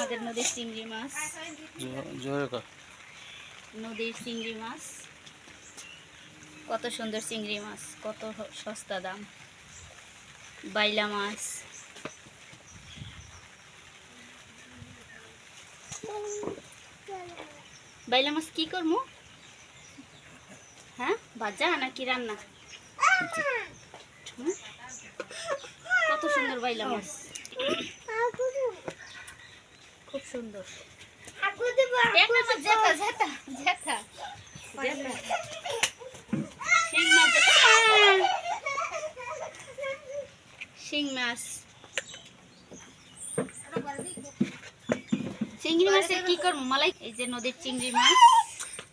আমাদের নদীর চিংড়ি মাছ, নদীর চিংড়ি মাছ। কত সুন্দর চিংড়ি মাছ, কত সস্তা দাম। বাইলা মাছ, বাইলা মাছ কি করবো? হ্যাঁ, ভাজা নাকি রান্না? কত সুন্দর বাইলা মাছ, খুব সুন্দর। শিং মাছ, চিংড়ি মাছের কি করবো মালাই? এই যে নদীর চিংড়ি মাছ,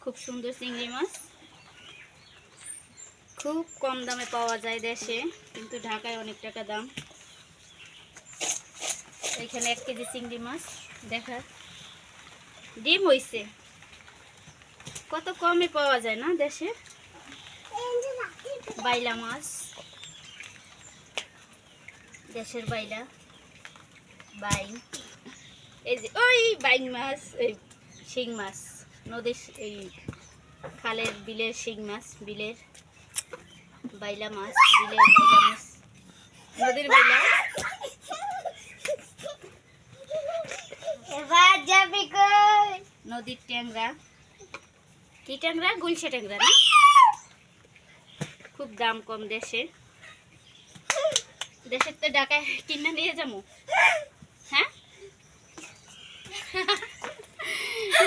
খুব সুন্দর চিংড়ি মাছ। খুব কম দামে পাওয়া যায় দেশে, কিন্তু ঢাকায় অনেক টাকা দাম। এখানে 1 কেজি চিংড়ি মাছ, দেখা ডিম হইছে। কত কমে পাওয়া যায় না দেশে। বাইলা মাছ, দেশের বাইলা, বাইন। এই যে ওই বাইন মাছ, এই শিং মাছ, নদীর এই খালের বিলের শিং মাছ, বিলের বাইলা মাছ, বিলের বাইলা মাছ, নদীর বাইলা। এবার যাবি কই? নদীর ট্যাংরা, কি ট্যাংরা? গুলশা ট্যাংরা না? খুব দাম কম দেশে। দেশের তো ঢাকায় কিনে নিয়ে যাবো। হ্যাঁ,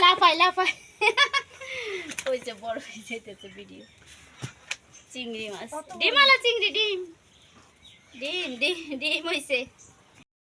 লাফাই লাফাই। ওই যে বড় হয়ে যেতেছে ভিডিও। চিংড়ি মাছ, ডিমালা চিংড়ি, ডিম ডিম ডিম ডিম হয়েছে।